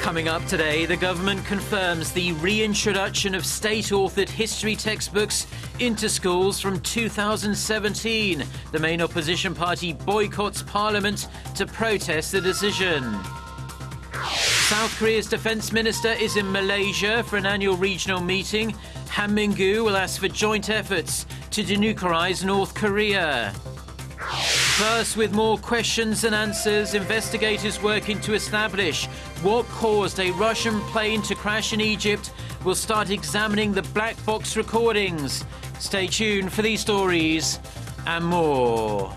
Coming up today, the government confirms the reintroduction of state-authored history textbooks into schools from 2017. The main opposition party boycotts Parliament to protest the decision. South Korea's defence minister is in Malaysia for an annual regional meeting. Min-koo will ask for joint efforts to denuclearize North Korea. First, with more questions than answers, investigators working to establish what caused a Russian plane to crash in Egypt will start examining the black box recordings. Stay tuned for these stories and more.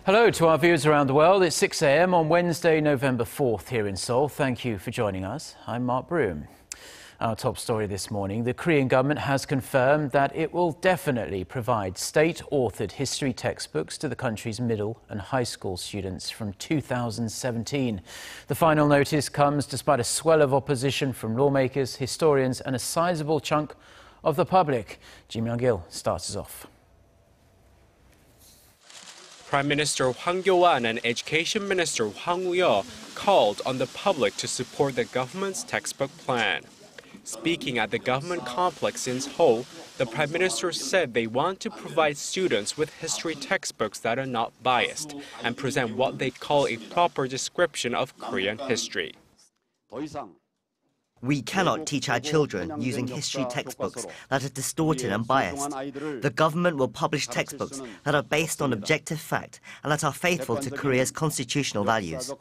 Hello to our viewers around the world. It's 6 a.m. on Wednesday, November 4th here in Seoul. Thank you for joining us. I'm Mark Broome. Our top story this morning, the Korean government has confirmed that it will definitely provide state-authored history textbooks to the country's middle and high school students from 2017. The final notice comes despite a swell of opposition from lawmakers, historians and a sizable chunk of the public. Ji Myung-gil starts us off. Prime Minister Hwang Kyo-ahn and Education Minister Hwang Woo-yeol called on the public to support the government's textbook plan. Speaking at the government complex in Seoul, the Prime Minister said they want to provide students with history textbooks that are not biased and present what they call a proper description of Korean history. We cannot teach our children using history textbooks that are distorted and biased. The government will publish textbooks that are based on objective fact and that are faithful to Korea's constitutional values.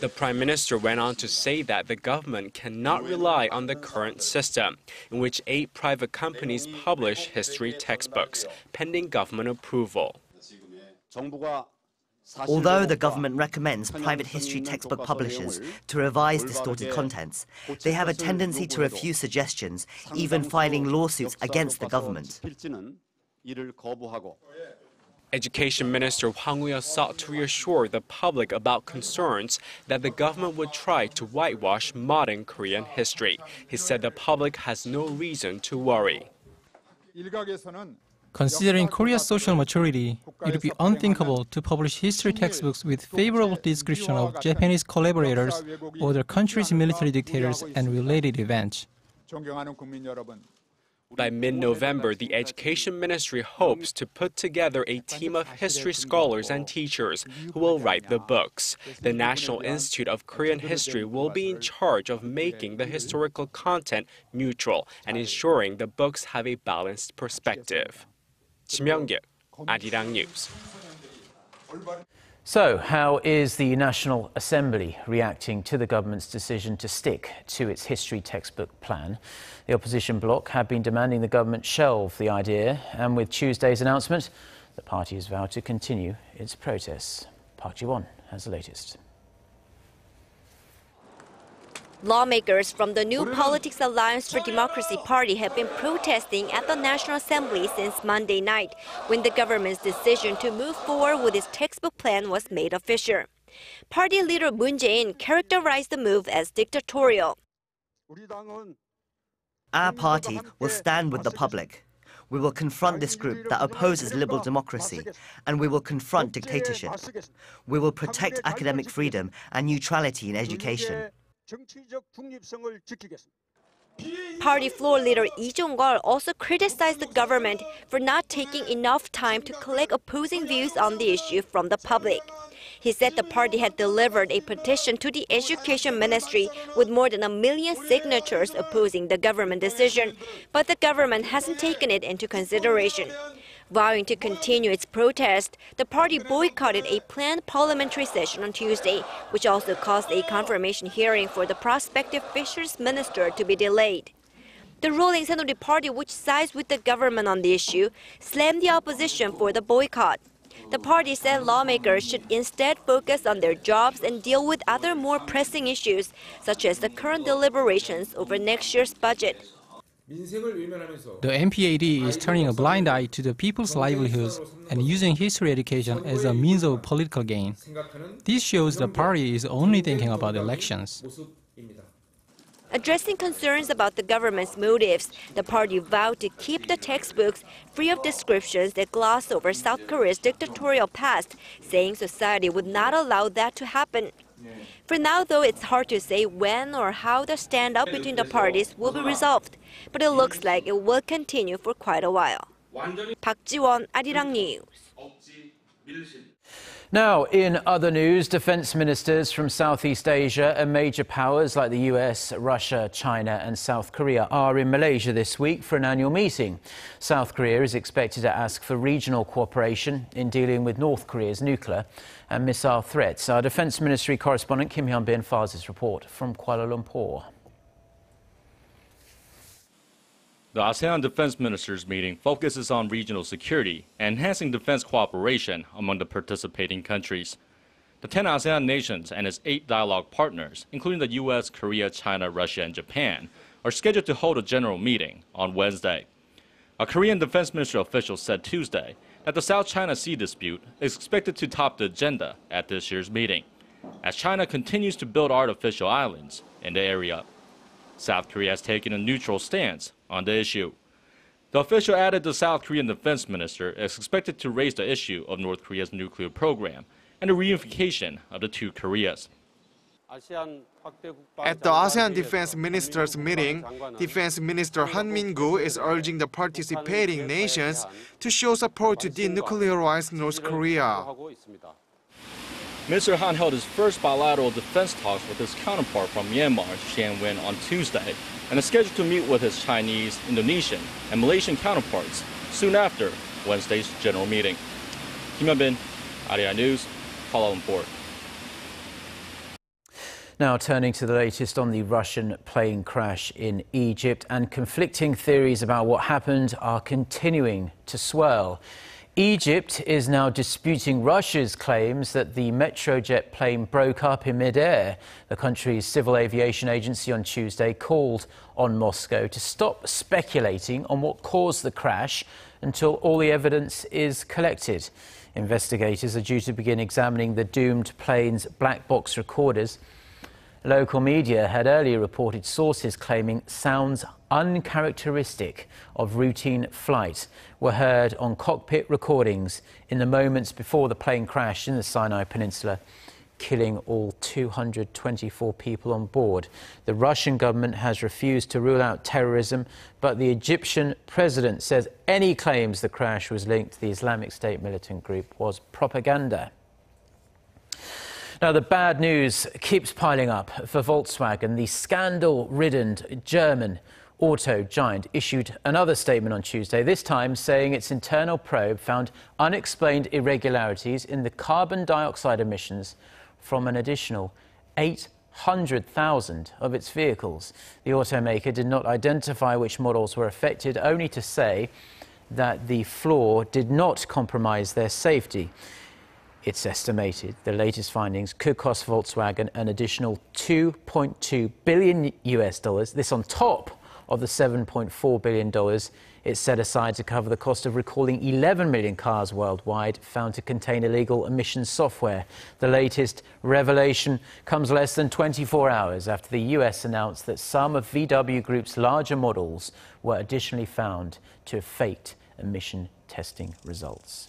The Prime Minister went on to say that the government cannot rely on the current system, in which 8 private companies publish history textbooks, pending government approval. Although the government recommends private history textbook publishers to revise distorted contents, they have a tendency to refuse suggestions, even filing lawsuits against the government. Education Minister Hwang Woo-yeol sought to reassure the public about concerns that the government would try to whitewash modern Korean history. He said the public has no reason to worry. Considering Korea's social maturity, it would be unthinkable to publish history textbooks with favorable description of Japanese collaborators or the country's military dictators and related events. By mid-November, the Education Ministry hopes to put together a team of history scholars and teachers who will write the books. The National Institute of Korean History will be in charge of making the historical content neutral and ensuring the books have a balanced perspective. Ji Myung-gil, Arirang News. So, how is the National Assembly reacting to the government's decision to stick to its history textbook plan? The opposition bloc have been demanding the government shelve the idea, and with Tuesday's announcement, the party has vowed to continue its protests. Park Ji-won has the latest. Lawmakers from the New Politics Alliance for Democracy party have been protesting at the National Assembly since Monday night, when the government's decision to move forward with its textbook plan was made official. Party leader Moon Jae-in characterized the move as dictatorial. Our party will stand with the public. We will confront this group that opposes liberal democracy, and we will confront dictatorship. We will protect academic freedom and neutrality in education. Party floor leader Lee Jong-gol also criticized the government for not taking enough time to collect opposing views on the issue from the public. He said the party had delivered a petition to the Education Ministry with more than 1 million signatures opposing the government decision, but the government hasn't taken it into consideration. Vowing to continue its protest, the party boycotted a planned parliamentary session on Tuesday, which also caused a confirmation hearing for the prospective fisheries minister to be delayed. The ruling Saenuri party, which sides with the government on the issue, slammed the opposition for the boycott. The party said lawmakers should instead focus on their jobs and deal with other more pressing issues, such as the current deliberations over next year's budget. The MPAD is turning a blind eye to the people's livelihoods and using history education as a means of political gain. This shows the party is only thinking about elections. Addressing concerns about the government's motives, the party vowed to keep the textbooks free of descriptions that gloss over South Korea's dictatorial past, saying society would not allow that to happen. For now, though, it's hard to say when or how the standoff between the parties will be resolved, but it looks like it will continue for quite a while. Park Ji-won, Arirang News. Now, in other news, defense ministers from Southeast Asia and major powers like the US, Russia, China and South Korea are in Malaysia this week for an annual meeting. South Korea is expected to ask for regional cooperation in dealing with North Korea's nuclear and missile threats. Our Defense Ministry correspondent Kim Hyun-bin files this report from Kuala Lumpur. The ASEAN Defense Ministers meeting focuses on regional security and enhancing defense cooperation among the participating countries. The 10 ASEAN nations and its 8 dialogue partners, including the US, Korea, China, Russia, and Japan, are scheduled to hold a general meeting on Wednesday. A Korean Defense Ministry official said Tuesday that the South China Sea dispute is expected to top the agenda at this year's meeting, as China continues to build artificial islands in the area. South Korea has taken a neutral stance on the issue. The official added the South Korean defense minister is expected to raise the issue of North Korea's nuclear program and the reunification of the two Koreas. At the ASEAN Defense Ministers meeting, Defense Minister Min-koo is urging the participating nations to show support to denuclearize North Korea. Mr. Han held his first bilateral defense talks with his counterpart from Myanmar, Shan Win, on Tuesday, and is scheduled to meet with his Chinese, Indonesian, and Malaysian counterparts soon after Wednesday's general meeting. Kim Hyun-bin, Arirang News, Kuala Lumpur. Now turning to the latest on the Russian plane crash in Egypt, and conflicting theories about what happened are continuing to swirl. Egypt is now disputing Russia's claims that the Metrojet plane broke up in midair. The country's civil aviation agency on Tuesday called on Moscow to stop speculating on what caused the crash until all the evidence is collected. Investigators are due to begin examining the doomed plane's black box recorders. Local media had earlier reported sources claiming sounds uncharacteristic of routine flight were heard on cockpit recordings in the moments before the plane crashed in the Sinai Peninsula, killing all 224 people on board. The Russian government has refused to rule out terrorism, but the Egyptian president says any claims the crash was linked to the Islamic State militant group was propaganda. Now, the bad news keeps piling up for Volkswagen. The scandal-ridden German auto giant issued another statement on Tuesday, this time saying its internal probe found unexplained irregularities in the carbon dioxide emissions from an additional 800,000 of its vehicles. The automaker did not identify which models were affected, only to say that the flaw did not compromise their safety. It's estimated the latest findings could cost Volkswagen an additional $2.2 billion, this on top of the $7.4 billion it set aside to cover the cost of recalling 11 million cars worldwide found to contain illegal emissions software. The latest revelation comes less than 24 hours after the US announced that some of VW Group's larger models were additionally found to have faked emission testing results.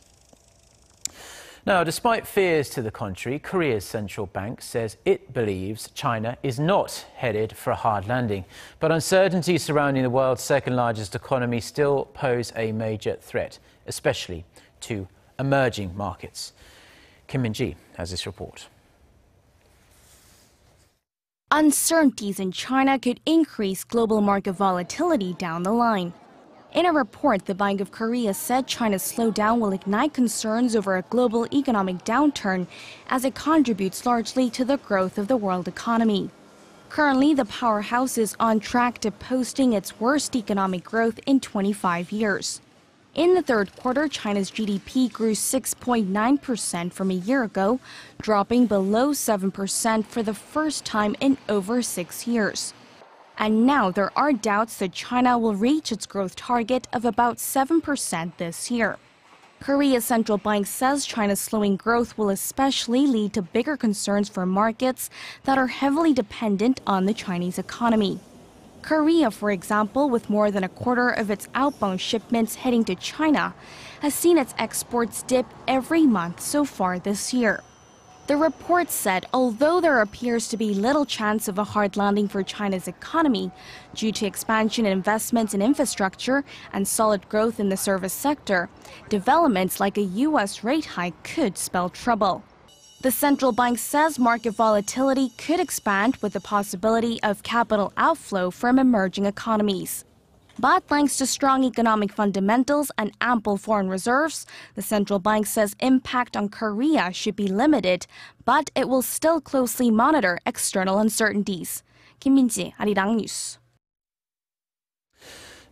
Now, despite fears to the contrary, Korea's central bank says it believes China is not headed for a hard landing. But uncertainty surrounding the world's second-largest economy still pose a major threat, especially to emerging markets. Kim Min-ji has this report. Uncertainties in China could increase global market volatility down the line. In a report, the Bank of Korea said China's slowdown will ignite concerns over a global economic downturn as it contributes largely to the growth of the world economy. Currently, the powerhouse is on track to posting its worst economic growth in 25 years. In the third quarter, China's GDP grew 6.9% from a year ago, dropping below 7% for the first time in over 6 years. And now there are doubts that China will reach its growth target of about 7% this year. Korea's central bank says China's slowing growth will especially lead to bigger concerns for markets that are heavily dependent on the Chinese economy. Korea, for example, with more than a quarter of its outbound shipments heading to China, has seen its exports dip every month so far this year. The report said although there appears to be little chance of a hard landing for China's economy due to expansion in investments in infrastructure and solid growth in the service sector, developments like a U.S. rate hike could spell trouble. The central bank says market volatility could expand with the possibility of capital outflow from emerging economies. But thanks to strong economic fundamentals and ample foreign reserves, the central bank says impact on Korea should be limited, but it will still closely monitor external uncertainties. Kim Min-ji, Arirang News.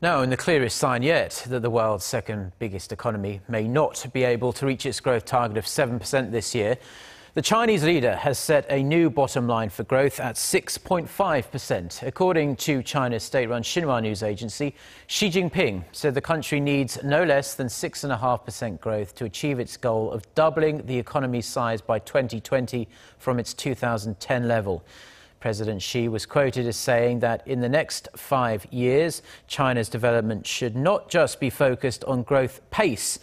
Now, and the clearest sign yet that the world's second biggest economy may not be able to reach its growth target of 7% this year. The Chinese leader has set a new bottom line for growth at 6.5%. According to China's state-run Xinhua news agency, Xi Jinping said the country needs no less than 6.5% growth to achieve its goal of doubling the economy's size by 2020 from its 2010 level. President Xi was quoted as saying that in the next 5 years, China's development should not just be focused on growth pace,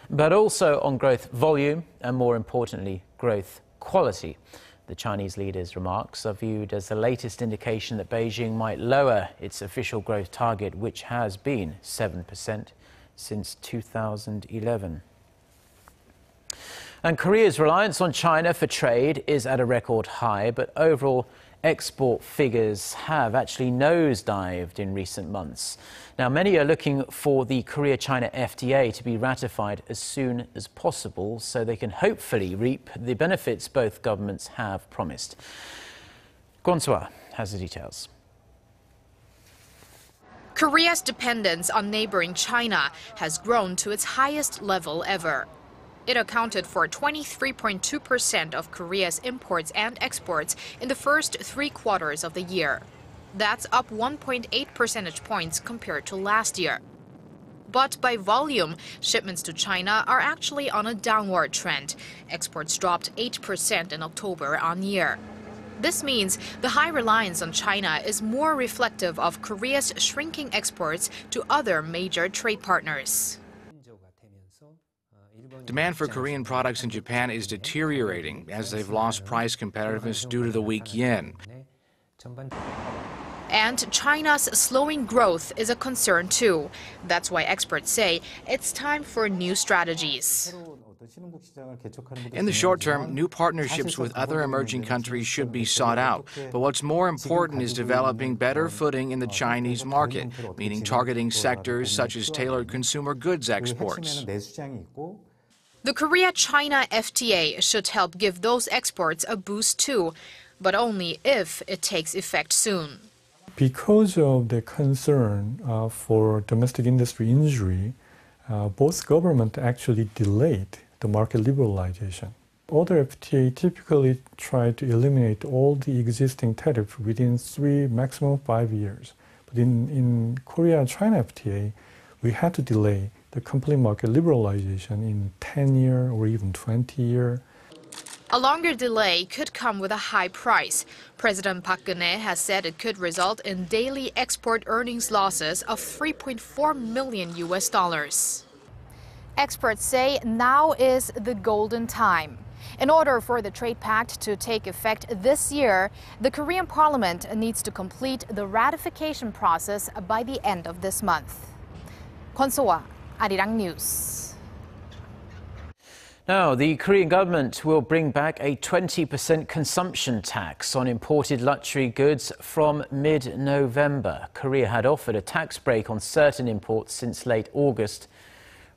but also on growth volume and, more importantly, growth quality. The Chinese leader's remarks are viewed as the latest indication that Beijing might lower its official growth target, which has been 7% since 2011. And Korea's reliance on China for trade is at a record high, but overall export figures have actually nosedived in recent months. Now, many are looking for the Korea-China FTA to be ratified as soon as possible so they can hopefully reap the benefits both governments have promised. Gwon-swa has the details. Korea's dependence on neighboring China has grown to its highest level ever. It accounted for 23.2% of Korea's imports and exports in the first 3 quarters of the year. That's up 1.8 percentage points compared to last year. But by volume, shipments to China are actually on a downward trend. Exports dropped 8% in October on year. This means the high reliance on China is more reflective of Korea's shrinking exports to other major trade partners. Demand for Korean products in Japan is deteriorating as they've lost price competitiveness due to the weak yen. And China's slowing growth is a concern too. That's why experts say it's time for new strategies. In the short term, new partnerships with other emerging countries should be sought out. But what's more important is developing better footing in the Chinese market, meaning targeting sectors such as tailored consumer goods exports. The Korea-China FTA should help give those exports a boost too, but only if it takes effect soon. Because of the concern for domestic industry injury, both governments actually delayed the market liberalization. Other FTA typically try to eliminate all the existing tariffs within 3, maximum 5 years. But in Korea-China FTA, we had to delay the complete market liberalization in 10-year or even 20-year. A longer delay could come with a high price. President Park Geun-hye has said it could result in daily export earnings losses of $3.4 million. Experts say now is the golden time. In order for the trade pact to take effect this year, the Korean parliament needs to complete the ratification process by the end of this month. Gwon-swa, Arirang News. Now, the Korean government will bring back a 20% consumption tax on imported luxury goods from mid-November. Korea had offered a tax break on certain imports since late August,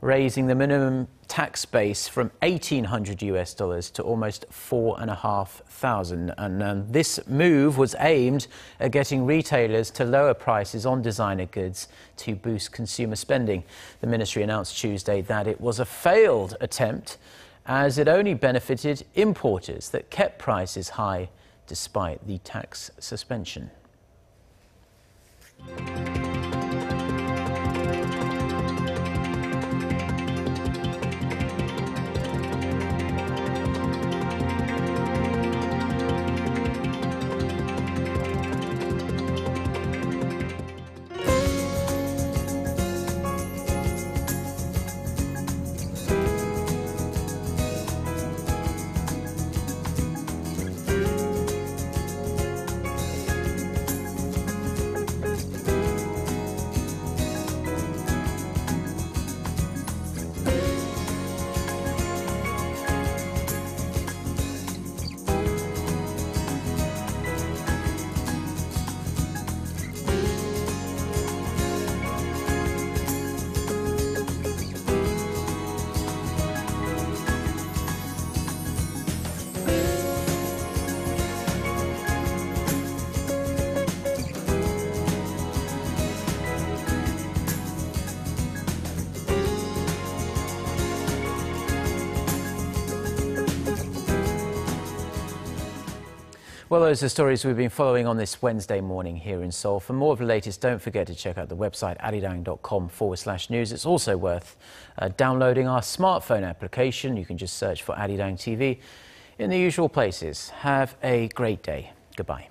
raising the minimum tax base from $1,800 to almost $4,500. And this move was aimed at getting retailers to lower prices on designer goods to boost consumer spending. The ministry announced Tuesday that it was a failed attempt, as it only benefited importers that kept prices high despite the tax suspension. Well, those are stories we've been following on this Wednesday morning here in Seoul. For more of the latest, don't forget to check out the website arirang.com/news. It's also worth downloading our smartphone application. You can just search for Arirang TV in the usual places. Have a great day. Goodbye.